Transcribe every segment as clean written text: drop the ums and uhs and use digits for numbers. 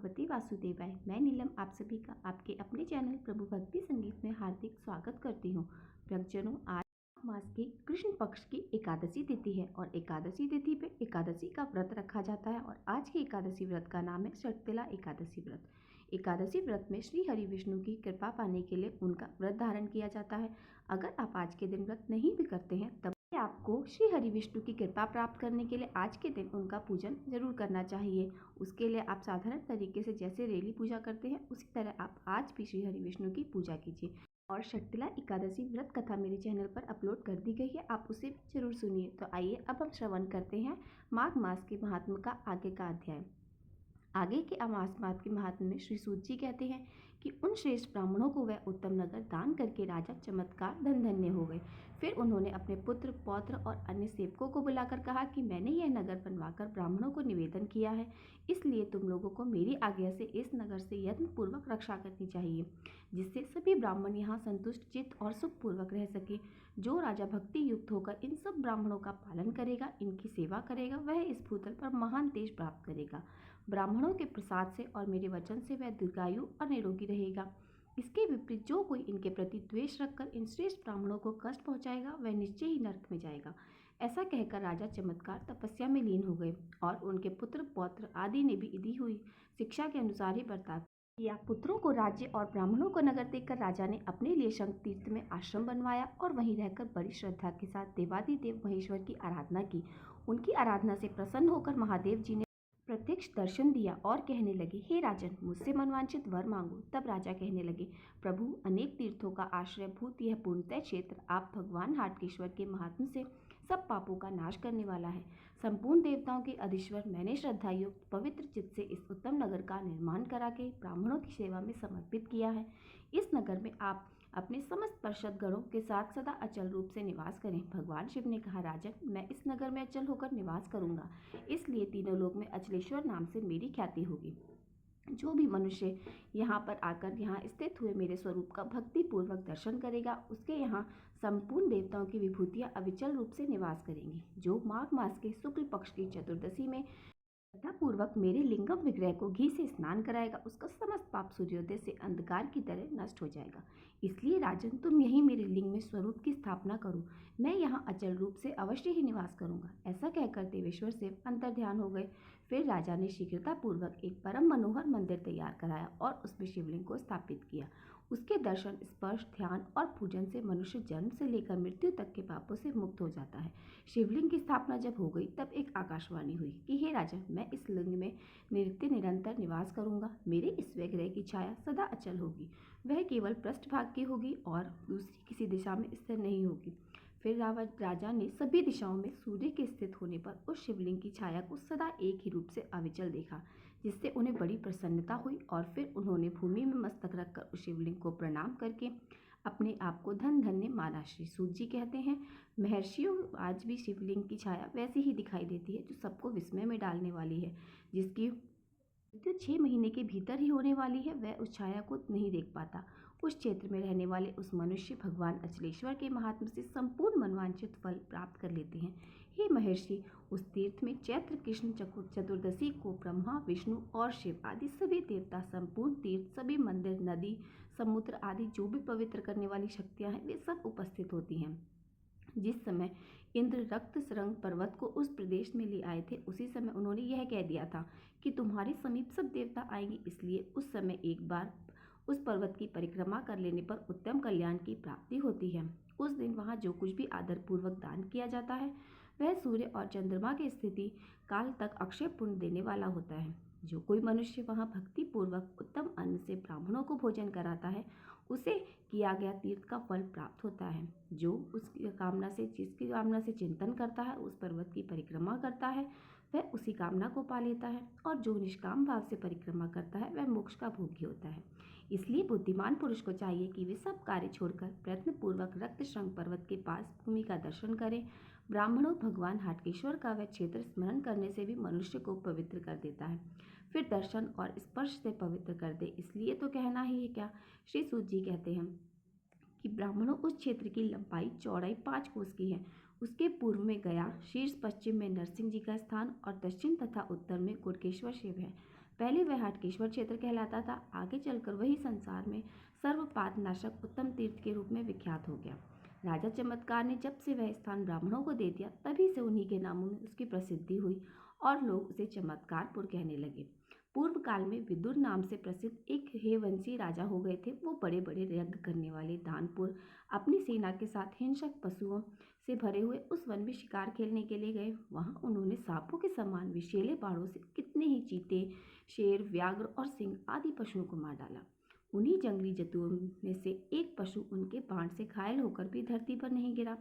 भगवती वासुदेवाय। मैं नीलम आप सभी का आपके अपने चैनल प्रभु भक्ति संगीत में हार्दिक स्वागत करती हूँ। भक्तजनों, आज मास की कृष्ण पक्ष की एकादशी तिथि है और एकादशी तिथि पे एकादशी का व्रत रखा जाता है और आज की एकादशी व्रत का नाम है षटतिला एकादशी व्रत। एकादशी व्रत में श्री हरि विष्णु की कृपा पाने के लिए उनका व्रत धारण किया जाता है। अगर आप आज के दिन व्रत नहीं भी करते हैं तब आपको श्री हरि विष्णु की कृपा प्राप्त करने के लिए आज के दिन उनका पूजन जरूर करना चाहिए। उसके लिए आप साधारण तरीके से जैसे डेली पूजा करते हैं उसी तरह आप आज भी श्री हरि विष्णु की पूजा कीजिए। और षटतिला एकादशी व्रत कथा मेरे चैनल पर अपलोड कर दी गई है, आप उसे भी जरूर सुनिए। तो आइए अब हम श्रवण करते हैं माघ मास के महात्म का आगे का अध्याय। आगे के अमास मास के महात्म में श्री सूत जी कहते हैं कि उन श्रेष्ठ ब्राह्मणों को वह उत्तम नगर दान करके राजा चमत्कार धन्य हो गए। फिर उन्होंने अपने पुत्र पौत्र और अन्य सेवकों को बुलाकर कहा कि मैंने यह नगर बनवाकर ब्राह्मणों को निवेदन किया है, इसलिए तुम लोगों को मेरी आज्ञा से इस नगर से यत्न पूर्वक रक्षा करनी चाहिए, जिससे सभी ब्राह्मण यहाँ संतुष्ट चित्त और सुख पूर्वक रह सके। जो राजा भक्ति युक्त होकर इन सब ब्राह्मणों का पालन करेगा, इनकी सेवा करेगा, वह इस भूतल पर महान तेज प्राप्त करेगा। ब्राह्मणों के प्रसाद से और मेरे वचन से वह दीर्घायु और निरोगी रहेगा। इसके विपरीत जो कोई इनके प्रति द्वेष रखकर इन श्रेष्ठ ब्राह्मणों को कष्ट पहुंचाएगा वह निश्चय ही नरक में जाएगा। ऐसा कहकर राजा चमत्कार तपस्या में लीन हो गए और उनके पुत्र पौत्र आदि ने भी दी हुई शिक्षा के अनुसार ही बर्ताव किया। पुत्रों को राज्य और ब्राह्मणों को नगर देखकर राजा ने अपने लिए शंख तीर्थ में आश्रम बनवाया और वहीं रहकर बड़ी श्रद्धा के साथ देवादिदेव महेश्वर की आराधना की। उनकी आराधना से प्रसन्न होकर महादेव जी ने प्रत्यक्ष दर्शन दिया और कहने लगे, हे राजन, मुझसे मनवांछित वर मांगो। तब राजा कहने लगे, प्रभु, अनेक तीर्थों का आश्रयभूत यह पूर्णतः क्षेत्र आप भगवान हाटकेश्वर के महात्म से सब पापों का नाश करने वाला है। संपूर्ण देवताओं के अधीश्वर, मैंने श्रद्धा युक्त पवित्र चित्त से इस उत्तम नगर का निर्माण करा के ब्राह्मणों की सेवा में समर्पित किया है। इस नगर में आप अपने समस्त पार्षद गणों के साथ सदा अचल रूप से निवास करें। भगवान शिव ने कहा, राजन, मैं इस नगर में अचल होकर निवास करूंगा, इसलिए तीनों लोक में अचलेश्वर नाम से मेरी ख्याति होगी। जो भी मनुष्य यहाँ पर आकर यहाँ स्थित हुए मेरे स्वरूप का भक्ति पूर्वक दर्शन करेगा, उसके यहाँ संपूर्ण देवताओं की विभूतियाँ अविचल रूप से निवास करेंगी। जो माघ मास के शुक्ल पक्ष की चतुर्दशी में श्रद्धापूर्वक मेरे लिंगम विग्रह को घी से स्नान कराएगा, उसका समस्त पाप सूर्योदय से अंधकार की तरह नष्ट हो जाएगा। इसलिए राजन, तुम यही मेरे लिंग में स्वरूप की स्थापना करो, मैं यहाँ अचल रूप से अवश्य ही निवास करूंगा। ऐसा कहकर देवेश्वर से अंतर्ध्यान हो गए। फिर राजा ने शीघ्रतापूर्वक एक परम मनोहर मंदिर तैयार कराया और उसमें शिवलिंग को स्थापित किया। उसके दर्शन, स्पर्श, ध्यान और पूजन से मनुष्य जन्म से लेकर मृत्यु तक के पापों से मुक्त हो जाता है। शिवलिंग की स्थापना जब हो गई तब एक आकाशवाणी हुई कि हे राजन, मैं इस लिंग में नित्य निरंतर निवास करूंगा। मेरे इस विग्रह की छाया सदा अचल होगी, वह केवल पृष्ठभाग की होगी और दूसरी किसी दिशा में स्थिर नहीं होगी। फिर राजा ने सभी दिशाओं में सूर्य के स्थित होने पर उस शिवलिंग की छाया को सदा एक ही रूप से अविचल देखा, जिससे उन्हें बड़ी प्रसन्नता हुई और फिर उन्होंने भूमि में मस्तक रखकर उस शिवलिंग को प्रणाम करके अपने आप को धन्य माना। श्री सूत जी कहते हैं, महर्षियों, आज भी शिवलिंग की छाया वैसी ही दिखाई देती है जो सबको विस्मय में डालने वाली है। जिसकी मृत्यु 6 महीने के भीतर ही होने वाली है, वह उस छाया को नहीं देख पाता। उस क्षेत्र में रहने वाले उस मनुष्य भगवान अचलेश्वर के महात्म से संपूर्ण मनवांछित फल प्राप्त कर लेते हैं। हे महर्षि, उस तीर्थ में चैत्र कृष्ण चतुर्दशी को ब्रह्मा, विष्णु और शिव आदि सभी देवता, संपूर्ण तीर्थ, सभी मंदिर, नदी, समुद्र आदि जो भी पवित्र करने वाली शक्तियां हैं, वे सब उपस्थित होती हैं। जिस समय इंद्र रक्त सरंग पर्वत को उस प्रदेश में ले आए थे, उसी समय उन्होंने यह कह दिया था कि तुम्हारे समीप सब देवता आएंगे, इसलिए उस समय एक बार उस पर्वत की परिक्रमा कर लेने पर उत्तम कल्याण की प्राप्ति होती है। उस दिन वहाँ जो कुछ भी आदरपूर्वक दान किया जाता है वह सूर्य और चंद्रमा की स्थिति काल तक अक्षय पुण्य देने वाला होता है। जो कोई मनुष्य वहाँ भक्ति पूर्वक उत्तम अन्न से ब्राह्मणों को भोजन कराता है, उसे किया गया तीर्थ का फल प्राप्त होता है। जो जिसकी कामना से चिंतन करता है, उस पर्वत की परिक्रमा करता है, वह उसी कामना को पा लेता है और जो निष्काम भाव से परिक्रमा करता है वह मोक्ष का भोगी होता है। इसलिए बुद्धिमान पुरुष को चाहिए कि वे सब कार्य छोड़कर प्रयत्नपूर्वक रक्त श्रृंग पर्वत के पास भूमि का दर्शन करें। ब्राह्मणों, भगवान हाटकेश्वर का वह क्षेत्र स्मरण करने से भी मनुष्य को पवित्र कर देता है, फिर दर्शन और स्पर्श से पवित्र कर दे। इसलिए तो कहना ही है क्या, श्री सूत जी कहते हैं कि ब्राह्मणों, उस क्षेत्र की लंबाई चौड़ाई 5 कोस की है। उसके पूर्व में गया, शीर्ष पश्चिम में नरसिंह जी का स्थान और दक्षिण तथा उत्तर में गुड़केश्वर शिव है पहले वह हाटकेश्वर क्षेत्र कहलाता था। आगे चलकर वही संसार में सर्वपाप नाशक उत्तम तीर्थ के रूप में विख्यात हो गया। राजा चमत्कार ने जब से वह स्थान ब्राह्मणों को दे दिया, तभी से उन्हीं के नामों में उसकी प्रसिद्धि हुई और लोग उसे चमत्कारपुर कहने लगे। पूर्व काल में विदुर नाम से प्रसिद्ध एक हेवंशी राजा हो गए थे। वो बड़े बड़े यज्ञ करने वाले दानपुर अपनी सेना के साथ हिंसक पशुओं से भरे हुए उस वन में शिकार खेलने के लिए गए। वहां उन्होंने सांपों के समान विषैले बाणों से कितने ही चीते, शेर, व्याघ्र और सिंह आदि पशुओं को मार डाला। उन्हीं जंगली जंतुओं में से एक पशु उनके बाण से घायल होकर भी धरती पर नहीं गिरा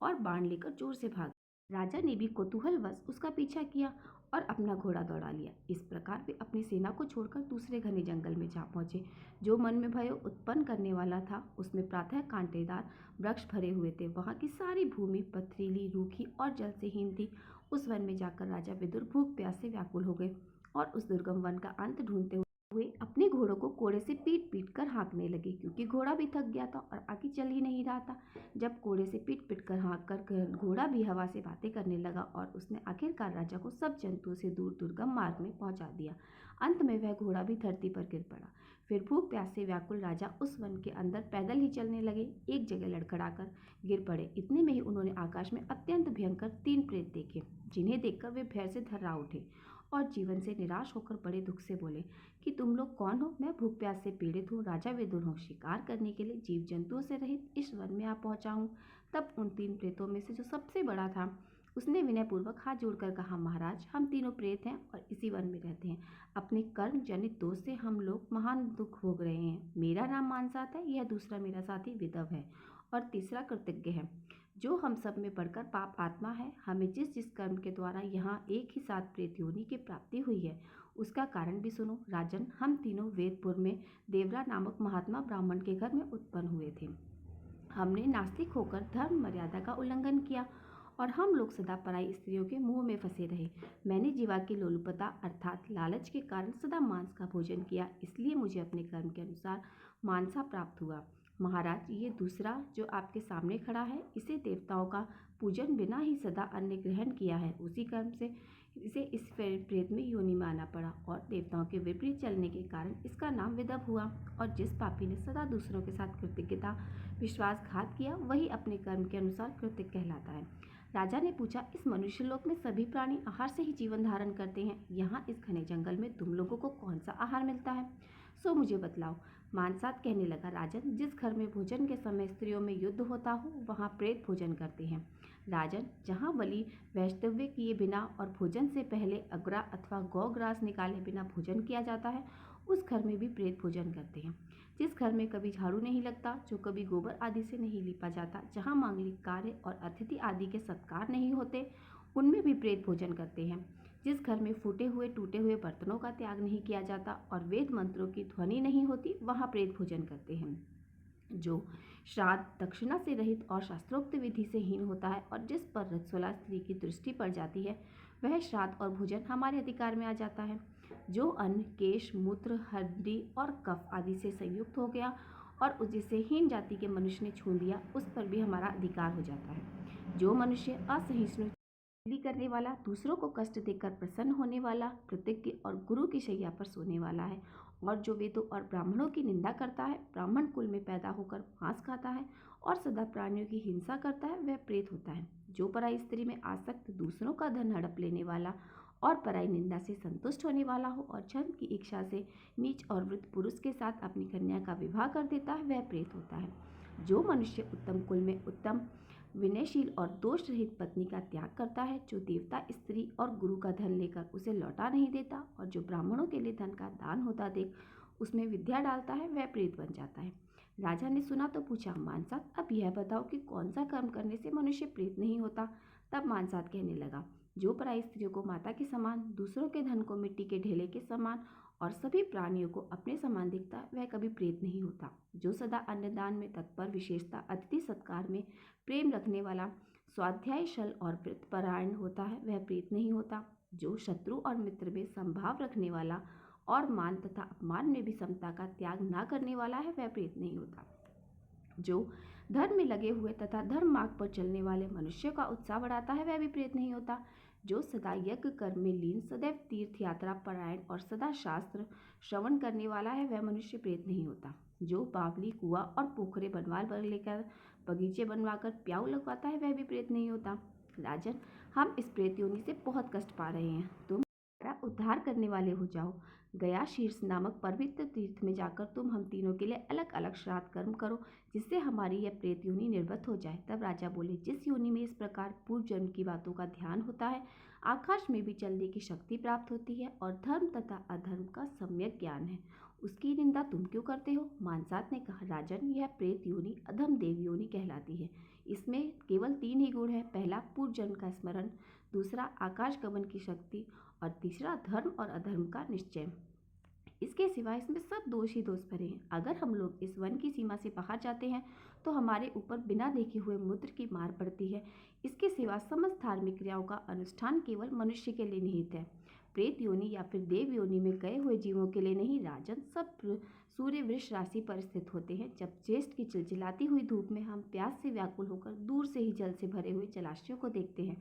और बाण लेकर जोर से भागा। राजा ने भी कौतूहलवश उसका पीछा किया और अपना घोड़ा दौड़ा लिया। इस प्रकार वे अपनी सेना को छोड़कर दूसरे घने जंगल में जा पहुंचे, जो मन में भय उत्पन्न करने वाला था। उसमें प्रातः कांटेदार वृक्ष भरे हुए थे। वहां की सारी भूमि पथरीली, रूखी और जल से हीन थी। उस वन में जाकर राजा विदुर भूख प्यास से व्याकुल हो गए और उस दुर्गम वन का अंत ढूंढते हुए अपने घोड़ों को कोड़े से पीट पीट कर हाँकने लगे, क्योंकि घोड़ा भी थक गया था और आगे चल ही नहीं रहा था। जब कोड़े से पीट पीट कर हाँक कर घोड़ा भी हवा से बातें करने लगा और उसने आखिरकार राजा को सब जंतुओं से दूर दुर्गम मार्ग में पहुंचा दिया। अंत में वह घोड़ा भी धरती पर गिर पड़ा। फिर भूख प्यास से व्याकुल राजा उस वन के अंदर पैदल ही चलने लगे। एक जगह लड़खड़ाकर गिर पड़े। इतने में ही उन्होंने आकाश में अत्यंत भयंकर 3 प्रेत देखे, जिन्हें देखकर वे भय से थर्रा उठे और जीवन से निराश होकर बड़े दुख से बोले कि तुम लोग कौन हो? मैं भूख प्यास से पीड़ित हूँ, राजा विदुर हूँ। शिकार करने के लिए जीव जंतुओं से रहित इस वन में आ पहुंचा हूँ। तब उन 3 प्रेतों में से जो सबसे बड़ा था, उसने विनयपूर्वक हाथ जोड़कर कहा, महाराज, हम तीनों प्रेत हैं और इसी वन में रहते हैं। अपने कर्म जनित दोष से हम लोग महान दुख भोग रहे हैं। मेरा नाम मानसात है, यह दूसरा मेरा साथी विदव है और तीसरा कृतज्ञ है, जो हम सब में बढ़कर पाप आत्मा है। हमें जिस जिस कर्म के द्वारा यहाँ एक ही साथ प्रेत योनि की प्राप्ति हुई है, उसका कारण भी सुनो। राजन, हम तीनों वेदपुर में देवरा नामक महात्मा ब्राह्मण के घर में उत्पन्न हुए थे। हमने नास्तिक होकर धर्म मर्यादा का उल्लंघन किया और हम लोग सदा पराई स्त्रियों के मुंह में फंसे रहे। मैंने जीवा की लोलुपता अर्थात लालच के कारण सदा मांस का भोजन किया, इसलिए मुझे अपने कर्म के अनुसार मांसा प्राप्त हुआ। महाराज, ये दूसरा जो आपके सामने खड़ा है, इसे देवताओं का पूजन बिना ही सदा अन्न ग्रहण किया है। उसी कर्म से इसे इस प्रेत में योनि में आना पड़ा और देवताओं के विपरीत चलने के कारण इसका नाम विदव हुआ। और जिस पापी ने सदा दूसरों के साथ कृतज्ञता विश्वासघात किया, वही अपने कर्म के अनुसार कृतज्ञ कहलाता है। राजा ने पूछा, इस मनुष्यलोक में सभी प्राणी आहार से ही जीवन धारण करते हैं। यहाँ इस घने जंगल में तुम लोगों को कौन सा आहार मिलता है, सो मुझे बतलाओ। मानसात कहने लगा, राजन, जिस घर में भोजन के समय स्त्रियों में युद्ध होता हो, वहाँ प्रेत भोजन करते हैं। राजन, जहाँ बलि वैष्णव्य किए बिना और भोजन से पहले अग्रा अथवा गौग्रास निकाले बिना भोजन किया जाता है, उस घर में भी प्रेत भोजन करते हैं। जिस घर में कभी झाड़ू नहीं लगता, जो कभी गोबर आदि से नहीं लीपा जाता, जहाँ मांगलिक कार्य और अतिथि आदि के सत्कार नहीं होते, उनमें भी प्रेत भोजन करते हैं। जिस घर में फूटे हुए टूटे हुए बर्तनों का त्याग नहीं किया जाता और वेद मंत्रों की ध्वनि नहीं होती, वहाँ प्रेत भोजन करते हैं। जो श्राद्ध दक्षिणा से रहित और शास्त्रोक्त विधि से हीन होता है और जिस पर रजस्वला स्त्री की दृष्टि पड़ जाती है, वह श्राद्ध और भोजन हमारे अधिकार में आ जाता है। जो अन्न केश, मूत्र, हड्डी और कफ आदि से संयुक्त हो गया और जिसे हीन जाति के मनुष्य ने छू लिया, उस पर भी हमारा अधिकार हो जाता है। जो मनुष्य असहिष्णु करने वाला, दूसरों को कष्ट देकर प्रसन्न होने वाला, कृतज्ञ और गुरु की शैया पर सोने वाला है और जो वेदों और ब्राह्मणों की निंदा करता है, ब्राह्मण कुल में पैदा होकर मांस खाता है और सदा प्राणियों की हिंसा करता है, वह प्रेत होता है। जो पराई स्त्री में आसक्त, दूसरों का धन हड़प लेने वाला और पराई निंदा से संतुष्ट होने वाला हो और धन की इच्छा से नीच और वृद्ध पुरुष के साथ अपनी कन्या का विवाह कर देता है, वह प्रेत होता है। जो मनुष्य उत्तम कुल में उत्तम विनयशील और दोष रहित पत्नी का त्याग करता है, जो देवता, स्त्री और गुरु का धन लेकर उसे लौटा नहीं देता और जो ब्राह्मणों के लिए धन का दान होता देख उसमें विद्या डालता है, वह प्रेत बन जाता है। राजा ने सुना तो पूछा, मानसात, अब यह बताओ कि कौन सा कर्म करने से मनुष्य प्रेत नहीं होता। तब मानसात कहने लगा, जो पराई स्त्रियों को माता के समान, दूसरों के धन को मिट्टी के ढेले के समान और सभी प्राणियों को अपने समान दिखता है, वह कभी प्रेत नहीं होता। जो सदा अन्नदान में तत्पर, विशेषता अतिथि सत्कार में प्रेम रखने वाला, स्वाध्यायशल और व्रतपरायण होता है, वह प्रेत नहीं होता। जो शत्रु और मित्र में संभाव रखने वाला और मान तथा अपमान में भी समता का त्याग ना करने वाला है, वह प्रेत नहीं होता। जो धर्म में लगे हुए तथा धर्म मार्ग पर चलने वाले मनुष्य का उत्साह बढ़ाता है, वह भी प्रेत नहीं होता। जो सदा यज्ञ कर्म में लीन, सदैव तीर्थ यात्रा परायण और सदा शास्त्र श्रवण करने वाला है, वह मनुष्य प्रेत नहीं होता। जो बावली, कुआं और पोखरे बनवा लेकर बगीचे बनवाकर प्याऊ लगवाता है, वह भी प्रेत नहीं होता। राजन, हम इस प्रेत योनि से बहुत कष्ट पा रहे हैं, तुम हमारा उद्धार करने वाले हो जाओ। गया शीर्ष नामक पवित्र तीर्थ में जाकर तुम हम तीनों के लिए अलग अलग श्राद्ध कर्म करो, जिससे हमारी यह प्रेत योनि निर्वत हो जाए। तब राजा बोले, जिस योनि में इस प्रकार पूर्व जन्म की बातों का ध्यान होता है, आकाश में भी चलने की शक्ति प्राप्त होती है और धर्म तथा अधर्म का सम्यक ज्ञान है, उसकी निंदा तुम क्यों करते हो? मानसात ने कहा, राजन, यह प्रेत योनि अधम देव योनि कहलाती है। इसमें केवल 3 ही गुण हैं। पहला, पूर्व जन्म का स्मरण, दूसरा, आकाश गमन की शक्ति और तीसरा, धर्म और अधर्म का निश्चय। इसके सिवा इसमें सब दोष ही दोष भरे हैं। अगर हम लोग इस वन की सीमा से बाहर जाते हैं तो हमारे ऊपर बिना देखे हुए मुद्र की मार पड़ती है। इसके सिवा समस्त धार्मिक क्रियाओं का अनुष्ठान केवल मनुष्य के लिए निहित है, प्रेत योनि या फिर देव योनि में गए हुए जीवों के लिए नहीं। राजन, सब सूर्य वृष राशि पर स्थित होते हैं। जब ज्येष्ठ की चिलचिलाती हुई धूप में हम प्यास से व्याकुल होकर दूर से ही जल से भरे हुए जलाशयों को देखते हैं,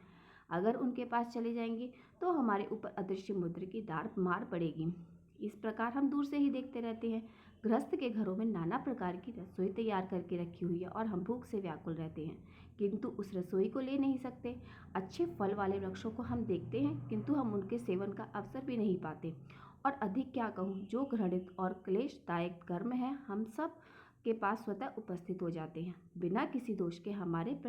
अगर उनके पास चले जाएंगे तो हमारे ऊपर अदृश्य मुद्र की मार पड़ेगी। इस प्रकार हम दूर से ही देखते रहते हैं। गृहस्थ के घरों में नाना प्रकार की रसोई तैयार करके रखी हुई है और हम भूख से व्याकुल रहते हैं, किंतु उस रसोई को ले नहीं सकते। अच्छे फल वाले वृक्षों को हम देखते हैं, किंतु हम उनके सेवन का अवसर भी नहीं पाते। और अधिक क्या कहूँ, जो घृणित और क्लेशदायक कर्म है, हम सब के पास स्वतः उपस्थित हो जाते हैं। बिना किसी दोष के हमारे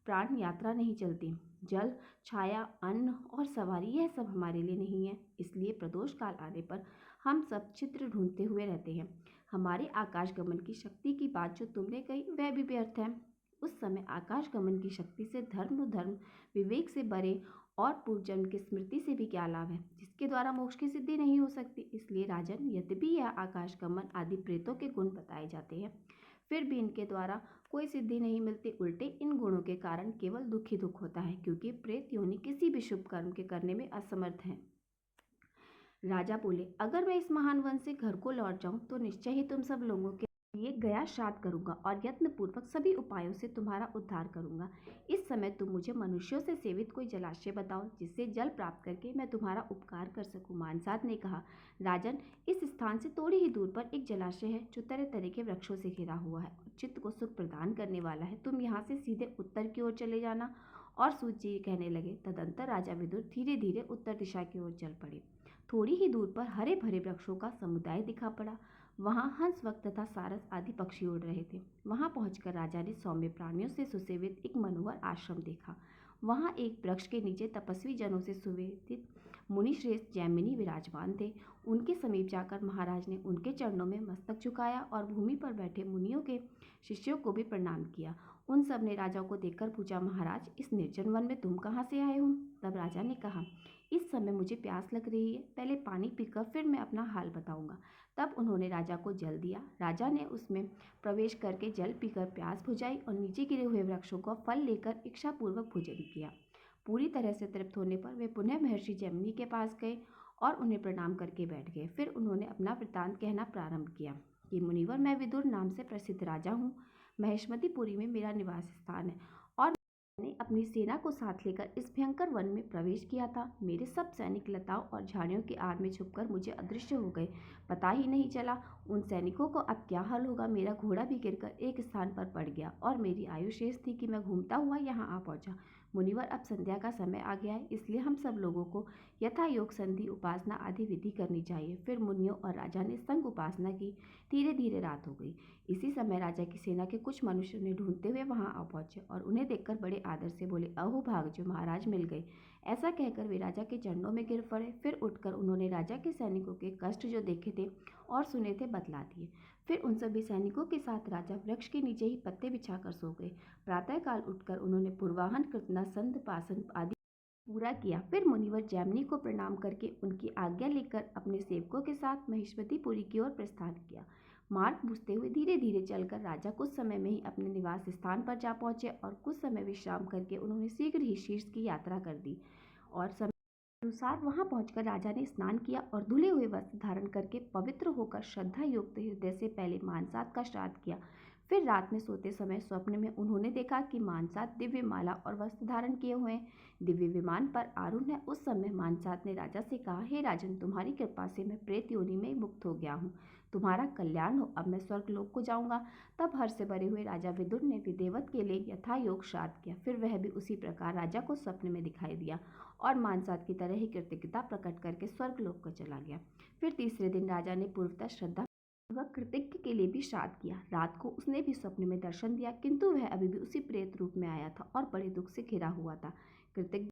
प्राण यात्रा नहीं चलती। जल, छाया, अन्न और सवारी, यह सब हमारे लिए नहीं है। इसलिए प्रदोष काल आने पर हम सब छिद्र ढूंढते हुए रहते हैं। हमारे आकाश गमन की शक्ति की बात जो तुमने कही, वह भी व्यर्थ है। उस समय आकाश गमन की शक्ति से धर्म विवेक से बरे और पूर्व जन्म की स्मृति से भी क्या लाभ है, जिसके द्वारा मोक्ष की सिद्धि नहीं हो सकती। इसलिए राजन, यद्यपि यह आकाश गमन आदि प्रेतों के गुण बताए जाते हैं, फिर भी इनके द्वारा कोई सिद्धि नहीं मिलती। उल्टे इन गुणों के कारण केवल दुख ही दुख होता है, क्योंकि प्रेत योनि किसी भी शुभ कर्म के करने में असमर्थ है। राजा बोले, अगर मैं इस महान वन से घर को लौट जाऊं तो निश्चय ही तुम सब लोगों के लिए गया श्राद्ध करूंगा और यत्न पूर्वक सभी उपायों से तुम्हारा उद्धार करूंगा। इस समय तुम मुझे मनुष्यों से सेवित कोई जलाशय बताओ, जिससे जल प्राप्त करके मैं तुम्हारा उपकार कर सकूं। मानसात ने कहा, राजन, इस स्थान से थोड़ी ही दूर पर एक जलाशय है, जो तरह तरह के वृक्षों से घिरा हुआ है और चित्त को सुख प्रदान करने वाला है। तुम यहाँ से सीधे उत्तर की ओर चले जाना। और सूत जी कहने लगे। तदंतर राजा विदुर धीरे धीरे उत्तर दिशा की ओर चल पड़े। थोड़ी ही दूर पर हरे भरे वृक्षों का समुदाय दिखा पड़ा। वहां हंस वक्त तथा सारस आदि पक्षी उड़ रहे थे। वहां पहुंचकर राजा ने सौम्य प्राणियों से सुसेवित एक मनोहर आश्रम देखा। वहां एक वृक्ष के नीचे तपस्वी जनों से सुवेदित मुनि श्रेष्ठ जैमिनी विराजमान थे। उनके समीप जाकर महाराज ने उनके चरणों में मस्तक झुकाया और भूमि पर बैठे मुनियों के शिष्यों को भी प्रणाम किया। उन सब ने राजा को देखकर पूछा, महाराज, इस निर्जन वन में तुम कहाँ से आए हो? तब राजा ने कहा, इस समय मुझे प्यास लग रही है, पहले पानी पीकर फिर मैं अपना हाल बताऊंगा। तब उन्होंने राजा को जल दिया। राजा ने उसमें प्रवेश करके जल पीकर प्यास बुझाई और नीचे गिरे हुए वृक्षों का फल लेकर इच्छापूर्वक भोजन किया। पूरी तरह से तृप्त होने पर वे पुनः महर्षि जैमिनी के पास गए और उन्हें प्रणाम करके बैठ गए। फिर उन्होंने अपना वृत्तांत कहना प्रारंभ किया कि मुनिवर, मैं विदुर नाम से प्रसिद्ध राजा हूँ। महेश्मतीपुरी में मेरा निवास स्थान है और मैंने अपनी सेना को साथ लेकर इस भयंकर वन में प्रवेश किया था। मेरे सब सैनिक लताओं और झाड़ियों की आड़ में छुपकर मुझे अदृश्य हो गए, पता ही नहीं चला। उन सैनिकों को अब क्या हाल होगा। मेरा घोड़ा भी गिरकर एक स्थान पर पड़ गया और मेरी आयु शेष थी कि मैं घूमता हुआ यहाँ आ पहुँचा। मुनिवर, अब संध्या का समय आ गया है, इसलिए हम सब लोगों को यथा योग संधि उपासना आदि विधि करनी चाहिए। फिर मुनियों और राजा ने संग उपासना की। धीरे धीरे रात हो गई। इसी समय राजा की सेना के कुछ मनुष्य ने ढूंढते हुए वहां आ पहुंचे और उन्हें देखकर बड़े आदर से बोले, अहो भाग्य, महाराज मिल गए। ऐसा कहकर वे राजा के चरणों में गिर पड़े। फिर उठकर उन्होंने राजा के सैनिकों के कष्ट जो देखे थे और सुने थे बतला दिए। फिर उन सभी सैनिकों के साथ राजा वृक्ष के नीचे ही पत्ते बिछाकर सो गए। प्रातःकाल उठकर उन्होंने पूर्वाहन कृतना संध पासन आदि पूरा किया। फिर मुनिवर जैमिनी को प्रणाम करके उनकी आज्ञा लेकर अपने सेवकों के साथ महेश्मतीपुरी की ओर प्रस्थान किया। मार्ग पूछते हुए धीरे धीरे चलकर राजा कुछ समय में ही अपने निवास स्थान पर जा पहुंचे और कुछ समय विश्राम करके उन्होंने शीघ्र ही शीर्ष की यात्रा कर दी। और समय अनुसार वहां पहुंचकर राजा ने स्नान किया और धुले हुए वस्त्र धारण करके पवित्र होकर श्रद्धा युक्त हृदय से पहले मानसात का श्राद्ध किया। फिर रात में सोते समय स्वप्न में उन्होंने देखा कि मानसात दिव्य माला और वस्त्र धारण किए हुए दिव्य विमान पर आरूढ़ है। उस समय मानसात ने राजा से कहा, हे राजन, तुम्हारी कृपा से मैं प्रेत योनि में मुक्त हो गया हूँ। तुम्हारा कल्याण हो, अब मैं स्वर्गलोक को जाऊंगा। तब हर्ष से भरे हुए राजा विदुर ने विदेवत के लिए यथा योग श्राद्ध किया। फिर वह भी उसी प्रकार राजा को स्वप्न में दिखाई दिया और मानसात की तरह ही कृतज्ञता प्रकट करके स्वर्गलोक को चला गया। फिर तीसरे दिन राजा ने पूर्वतः श्रद्धा वह कृतज्ञ के लिए भी श्राद्ध किया। रात को उसने भी स्वप्न में दर्शन दिया, किंतु वह अभी भी उसी प्रेत रूप में आया था और बड़े दुख से घिरा हुआ था। कृतज्ञ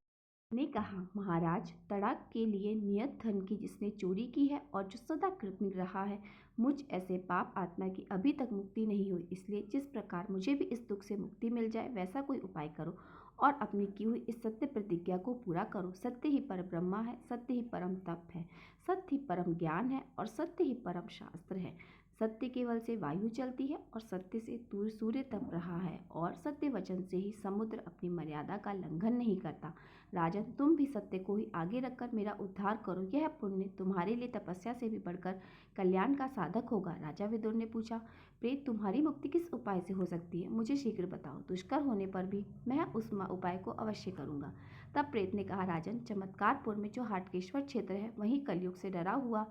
ने कहा, महाराज, तड़ाक के लिए नियत धन की जिसने चोरी की है और जो सदा कृतज्ञ रहा है, मुझ ऐसे पाप आत्मा की अभी तक मुक्ति नहीं हुई। इसलिए जिस प्रकार मुझे भी इस दुख से मुक्ति मिल जाए वैसा कोई उपाय करो और अपनी की हुई इस सत्य प्रतिज्ञा को पूरा करो। सत्य ही पर ब्रह्मा है, सत्य ही परम तप है, सत्य ही परम ज्ञान है और सत्य ही परम शास्त्र है। सत्य केवल से वायु चलती है और सत्य से सूर्य तप रहा है और सत्य वचन से ही समुद्र अपनी मर्यादा का लंघन नहीं करता। राजन, तुम भी सत्य को ही आगे रखकर मेरा उद्धार करो। यह पुण्य तुम्हारे लिए तपस्या से भी बढ़कर कल्याण का साधक होगा। राजा विदुर ने पूछा, प्रेत, तुम्हारी मुक्ति किस उपाय से हो सकती है? मुझे शीघ्र बताओ। दुष्कर होने पर भी मैं उस उपाय को अवश्य करूंगा। तब प्रेत ने कहा, राजन, चमत्कारपुर में जो हाटकेश्वर क्षेत्र है वहीं कलयुग से डरा हुआ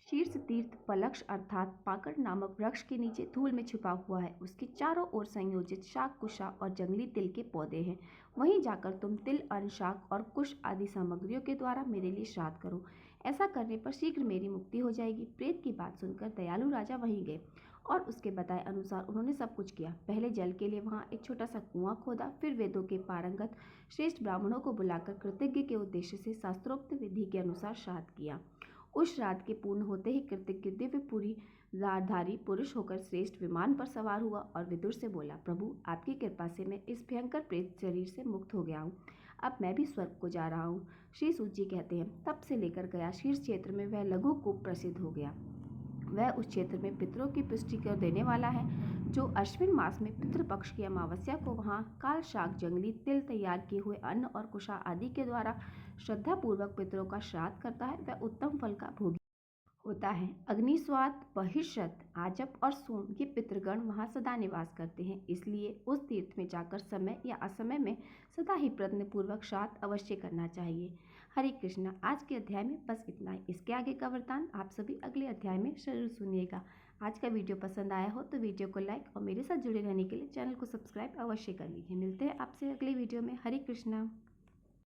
शीर्ष तीर्थ पलक्ष अर्थात पाकड़ नामक वृक्ष के नीचे धूल में छुपा हुआ है। उसके चारों ओर संयोजित शाक, कुशा और जंगली तिल के पौधे हैं। वहीं जाकर तुम तिल, अन्न, शाक और कुश आदि सामग्रियों के द्वारा मेरे लिए श्राद्ध करो। ऐसा करने पर शीघ्र मेरी मुक्ति हो जाएगी। प्रेत की बात सुनकर दयालु राजा वहीं गए और उसके बताए अनुसार उन्होंने सब कुछ किया। पहले जल के लिए वहां एक छोटा सा कुआं खोदा, फिर वेदों के पारंगत श्रेष्ठ ब्राह्मणों को बुलाकर कृतज्ञ के उद्देश्य से शास्त्रोक्त विधि के अनुसार श्राद्ध किया। उस श्राद्ध के पूर्ण होते ही कृतज्ञ दिव्यपुरी धारी पुरुष होकर श्रेष्ठ विमान पर सवार हुआ और विदुर से बोला, प्रभु, आपकी कृपा से मैं इस भयंकर प्रेत शरीर से मुक्त हो गया हूँ। अब मैं भी स्वर्ग को जा रहा हूँ। श्री सूत जी कहते हैं, तब से लेकर गया शीर्ष क्षेत्र में वह लघु कूप प्रसिद्ध हो गया। वह उस क्षेत्र में पितरों की पुष्टि कर देने वाला है। जो अश्विन मास में पितृपक्ष की अमावस्या को वहाँ काल, शाक, जंगली तिल, तैयार किए हुए अन्न और कुशा आदि के द्वारा श्रद्धा पूर्वक पितरों का श्राद्ध करता है, वह उत्तम फल का भोगी होता है। अग्निस्वाद, बहिष्यत, आजप और सोम ये पितृगण वहाँ सदा निवास करते हैं। इसलिए उस तीर्थ में जाकर समय या असमय में सदा ही प्रयत्न पूर्वक श्राद्ध अवश्य करना चाहिए। हरे कृष्णा। आज के अध्याय में बस इतना ही। इसके आगे का वृत्तांत आप सभी अगले अध्याय में जरूर सुनिएगा। आज का वीडियो पसंद आया हो तो वीडियो को लाइक और मेरे साथ जुड़े रहने के लिए चैनल को सब्सक्राइब अवश्य कर लीजिए। मिलते हैं आपसे अगले वीडियो में। हरे कृष्णा।